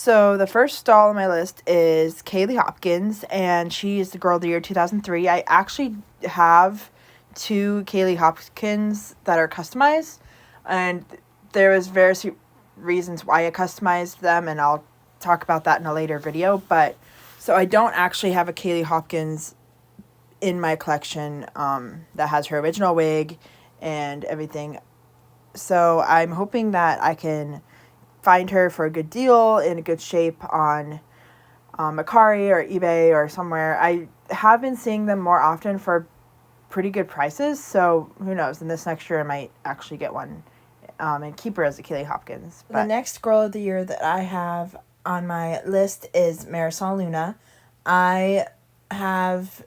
So the first doll on my list is Kaylee Hopkins, and she is the Girl of the Year 2003. I actually have two Kaylee Hopkins that are customized, and there was various reasons why I customized them, and I'll talk about that in a later video. But so I don't actually have a Kaylee Hopkins in my collection that has her original wig and everything. So I'm hoping that I can find her for a good deal in a good shape on Mercari or eBay or somewhere. I have been seeing them more often for pretty good prices, so who knows, in this next year I might actually get one and keep her as a Kaylee Hopkins. But the next Girl of the Year that I have on my list is Marisol Luna. I have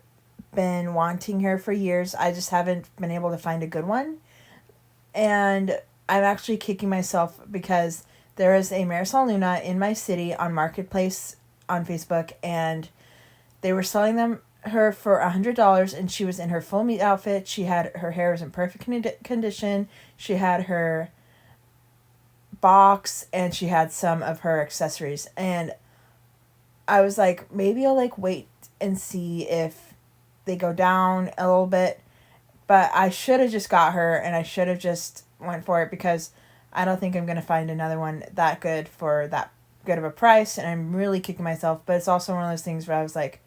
been wanting her for years. I just haven't been able to find a good one, and I'm actually kicking myself because there is a Marisol Luna in my city on Marketplace on Facebook, and they were selling her for $100, and she was in her full meat outfit. She had her hair was in perfect condition. She had her box, and she had some of her accessories. And I was like, maybe I'll wait and see if they go down a little bit. But I should have just got her, and I should have just went for it, because I don't think I'm going to find another one that good for that good of a price, and I'm really kicking myself. But it's also one of those things where I was like,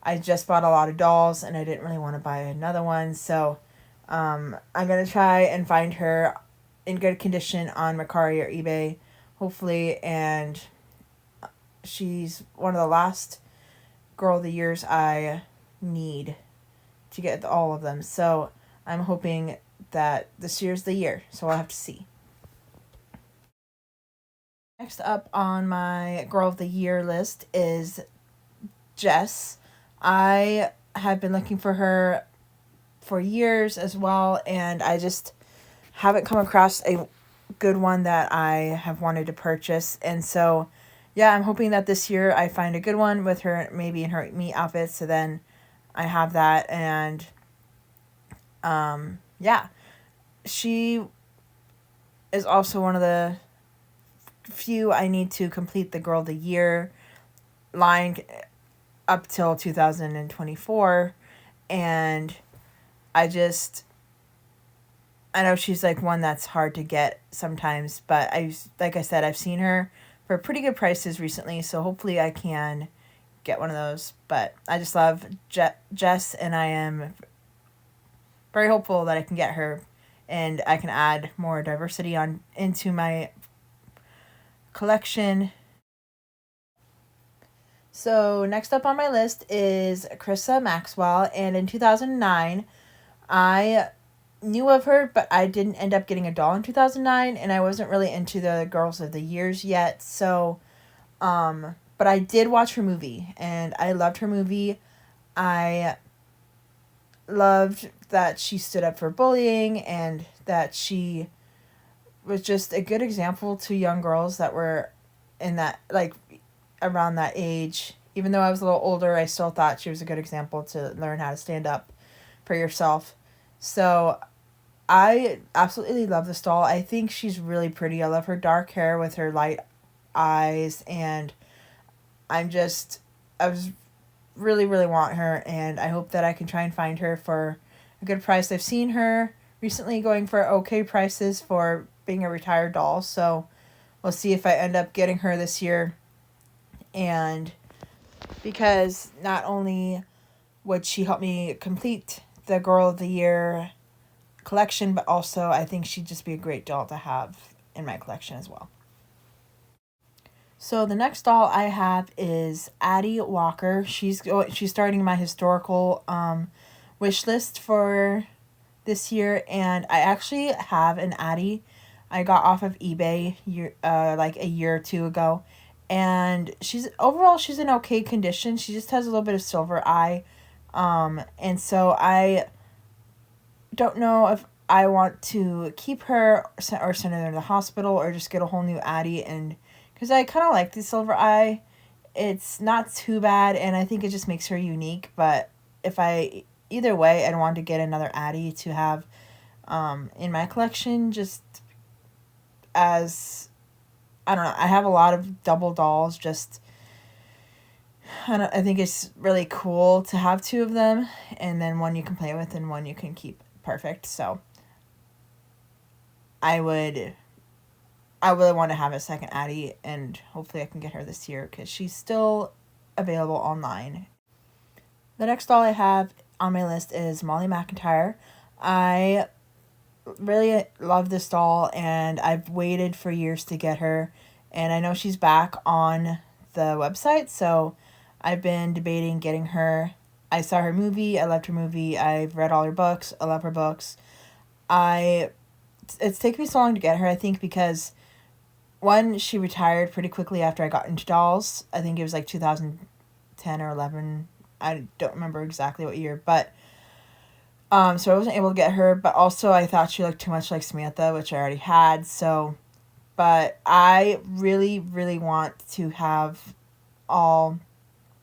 I just bought a lot of dolls, and I didn't really want to buy another one, so I'm going to try and find her in good condition on Mercari or eBay, hopefully, and she's one of the last Girl of the Years I need to get all of them, so I'm hoping that this year's the year, so I'll have to see. Next up on my Girl of the Year list is Jess. I have been looking for her for years as well, and I just haven't come across a good one that I have wanted to purchase. And so, yeah, I'm hoping that this year I find a good one with her, maybe in her meat outfit, so then I have that. And yeah, she is also one of the few I need to complete the Girl of the Year line up till 2024, and I know she's one that's hard to get sometimes, but like I said, I've seen her for pretty good prices recently, so hopefully I can get one of those. But I just love Jess, and I am very hopeful that I can get her, and I can add more diversity into my collection. So next up on my list is Chrissa Maxwell, and in 2009 I knew of her, but I didn't end up getting a doll in 2009, and I wasn't really into the Girls of the Years yet, so but I did watch her movie, and I loved her movie. I loved that she stood up for bullying, and that she was just a good example to young girls that were in that, around that age. Even though I was a little older, I still thought she was a good example to learn how to stand up for yourself. So I absolutely love this doll. I think she's really pretty. I love her dark hair with her light eyes, and I really, really want her, and I hope that I can try and find her for a good price. I've seen her recently going for okay prices for being a retired doll, so we'll see if I end up getting her this year. And because not only would she help me complete the Girl of the Year collection, but also I think she'd just be a great doll to have in my collection as well. So the next doll I have is Addie Walker. She's starting my historical wish list for this year, and I actually have an Addie I got off of eBay a year or two ago, and she's in okay condition. She just has a little bit of silver eye, and so I don't know if I want to keep her or send her to the hospital, or just get a whole new Addie, and because I kind of like the silver eye. It's not too bad, and I think it just makes her unique. But either way, I'd want to get another Addie to have in my collection, just as I don't know. I have a lot of double dolls. Just I think it's really cool to have two of them, and then one you can play with and one you can keep perfect. So I would I really want to have a second Addie, and hopefully I can get her this year because she's still available online. The next doll I have on my list is Molly McIntyre. I really love this doll, and I've waited for years to get her, and I know she's back on the website, so I've been debating getting her. I saw her movie. I loved her movie. I've read all her books. I love her books. I It's taken me so long to get her, I think, because one, she retired pretty quickly after I got into dolls. I think it was like 2010 or 11. I don't remember exactly what year, but so I wasn't able to get her, but also I thought she looked too much like Samantha, which I already had. So, but I really, really want to have all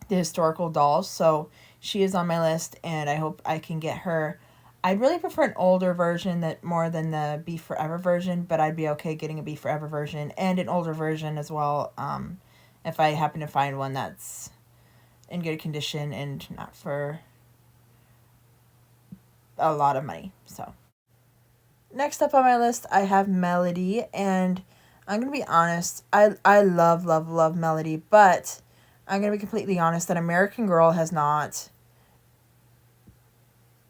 the historical dolls. So she is on my list, and I hope I can get her. I'd really prefer an older version that more than the Be Forever version, but I'd be okay getting a Be Forever version and an older version as well. If I happen to find one that's in good condition and not for a lot of money. So next up on my list, I have Melody, and I'm gonna be honest. I love love love Melody, but I'm gonna be completely honest that American Girl has not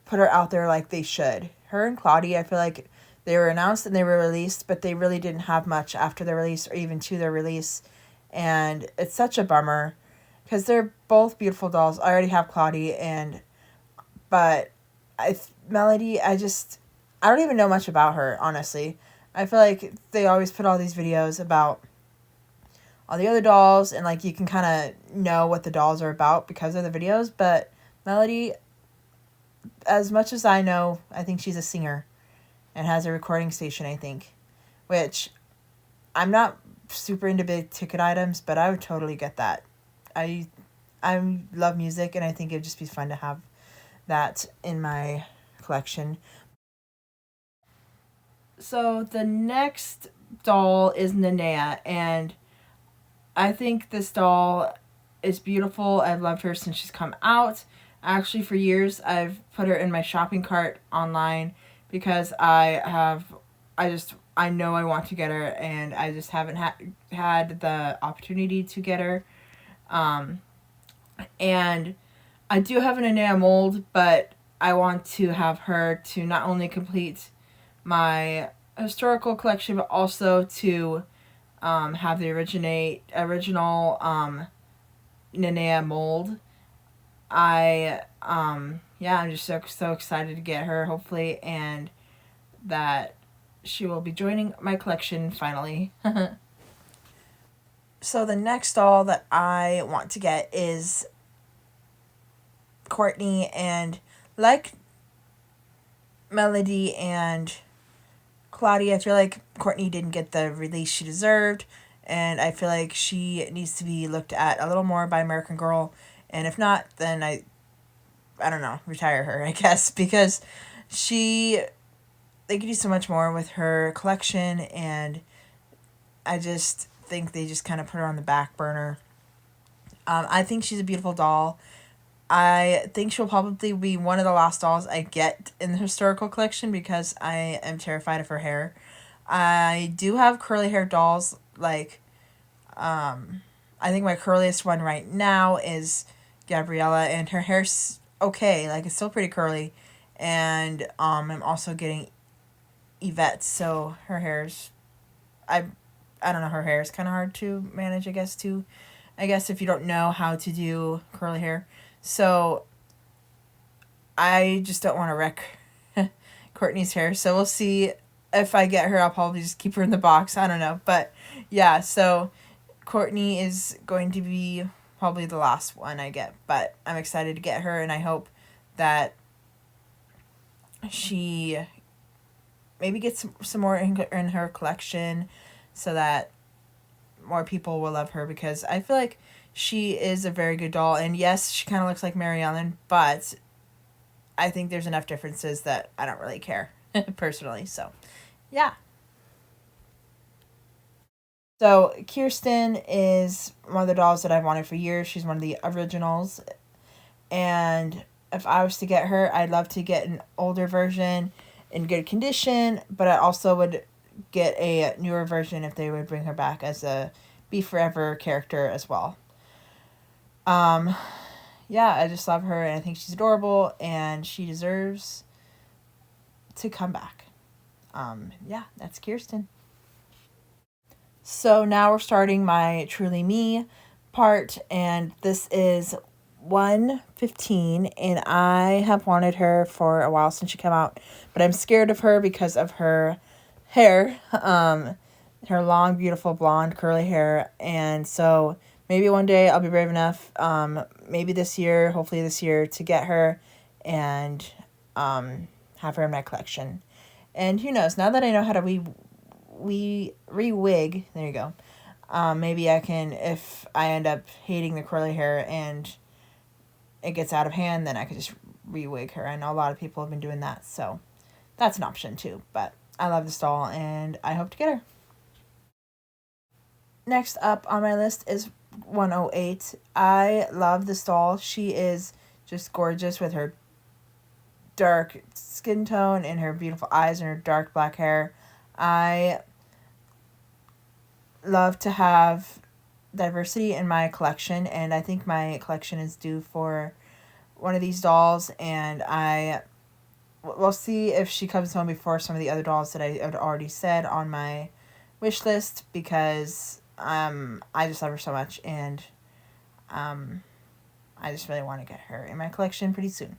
put her out there like they should. Her and Claudia, I feel like they were announced and they were released, but they really didn't have much after their release or even to their release, and it's such a bummer because they're both beautiful dolls. I already have Claudia, but Melody, I don't even know much about her, honestly. I feel like they always put all these videos about all the other dolls, and like you can kind of know what the dolls are about because of the videos, but Melody, as much as I know, I think she's a singer and has a recording station, I think, which I'm not super into big ticket items, but I would totally get that. I I love music, and I think it'd just be fun to have that in my collection. So the next doll is Nanea, and I think this doll is beautiful. I've loved her since she's come out. Actually, for years, I've put her in my shopping cart online because I know I want to get her, and I just haven't had the opportunity to get her. Um, and I do have an Anea mold, but I want to have her to not only complete my historical collection, but also to have the original Nanea mold. I'm just so excited to get her, hopefully, and that she will be joining my collection finally. So the next doll that I want to get is Courtney, and like Melody and Claudia, I feel like Courtney didn't get the release she deserved, and I feel like she needs to be looked at a little more by American Girl, and if not, then I don't know, retire her, I guess, because she they could do so much more with her collection, and I just think they just kind of put her on the back burner. I think she's a beautiful doll. I think she'll probably be one of the last dolls I get in the historical collection because I am terrified of her hair. I do have curly hair dolls, like, I think my curliest one right now is Gabriella, and her hair's okay, like, it's still pretty curly. And, I'm also getting Yvette, so her hair's, I, I don't know, her hair is kind of hard to manage, I guess, too. I guess if you don't know how to do curly hair. So I just don't want to wreck Courtney's hair. So we'll see if I get her. I'll probably just keep her in the box. I don't know. But yeah, so Courtney is going to be probably the last one I get. But I'm excited to get her, and I hope that she maybe gets some more in her collection so that more people will love her, because I feel like she is a very good doll. And yes, she kind of looks like Mary Ellen, but I think there's enough differences that I don't really care personally. So, yeah. So Kirsten is one of the dolls that I've wanted for years. She's one of the originals. And if I was to get her, I'd love to get an older version in good condition, but I also would get a newer version if they would bring her back as a Be Forever character as well. Yeah, I just love her, and I think she's adorable, and she deserves to come back. Yeah, that's Kirsten. So now we're starting my Truly Me part, and this is 115, and I have wanted her for a while since she came out, but I'm scared of her because of her hair, her long, beautiful, blonde, curly hair, and so maybe one day I'll be brave enough, maybe this year, hopefully this year, to get her and have her in my collection. And who knows, now that I know how to re-wig, there you go, maybe I can, if I end up hating the curly hair and it gets out of hand, then I could just re-wig her. I know a lot of people have been doing that, so that's an option too. But I love this doll, and I hope to get her. Next up on my list is 108. I love this doll. She is just gorgeous with her dark skin tone and her beautiful eyes and her dark black hair. I love to have diversity in my collection, and I think my collection is due for one of these dolls, and we'll see if she comes home before some of the other dolls that I had already said on my wish list, because I just love her so much, and I just really want to get her in my collection pretty soon.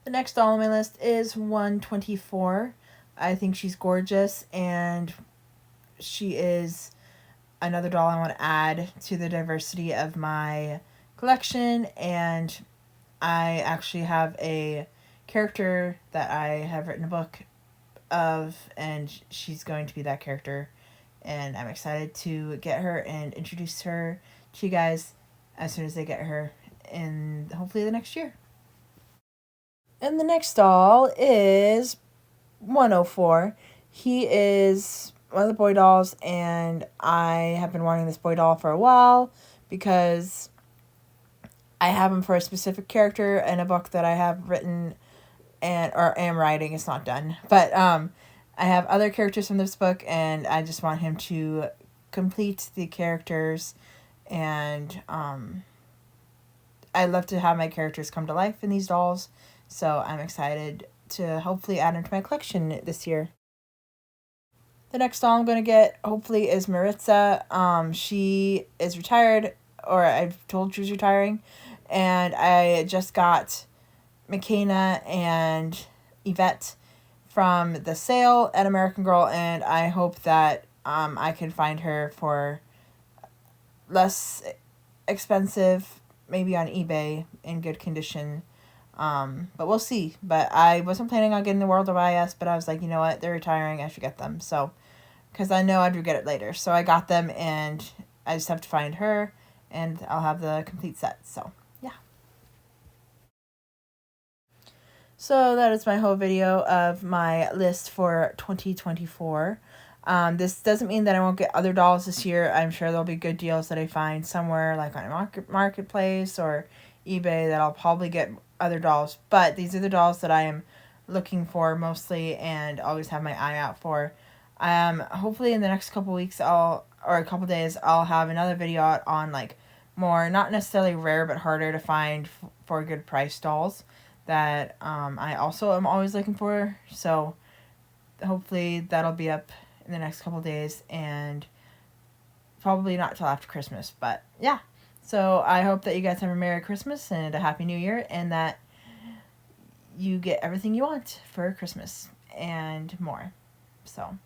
The next doll on my list is 124. I think she's gorgeous, and she is another doll I want to add to the diversity of my collection, and I actually have a character that I have written a book of, and she's going to be that character, and I'm excited to get her and introduce her to you guys as soon as they get her in hopefully the next year. And the next doll is 104. He is one of the boy dolls, and I have been wanting this boy doll for a while because I have him for a specific character in a book that I have written or am writing. It's not done, but I have other characters from this book, and I just want him to complete the characters, and I love to have my characters come to life in these dolls, so I'm excited to hopefully add them to my collection this year. The next doll I'm going to get, hopefully, is Maritza. She is retired, or I've told she's retiring, and I just got McKenna and Yvette from the sale at American Girl, and I hope that I can find her for less expensive, maybe on eBay, in good condition. But we'll see. But I wasn't planning on getting the World of IS, but I was like, you know what, they're retiring, I should get them. So, because I know I'd regret it later. So I got them, and I just have to find her, and I'll have the complete set. So, yeah. So that is my whole video of my list for 2024. This doesn't mean that I won't get other dolls this year. I'm sure there'll be good deals that I find somewhere, like on a marketplace or eBay, that I'll probably get other dolls. But these are the dolls that I am looking for mostly, and always have my eye out for. Hopefully in the next couple weeks, or a couple days, I'll have another video out on like more, not necessarily rare, but harder to find for good price dolls that I also am always looking for. So hopefully that'll be up in the next couple days, and probably not till after Christmas, but yeah. So I hope that you guys have a Merry Christmas and a Happy New Year, and that you get everything you want for Christmas and more. So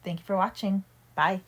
thank you for watching. Bye.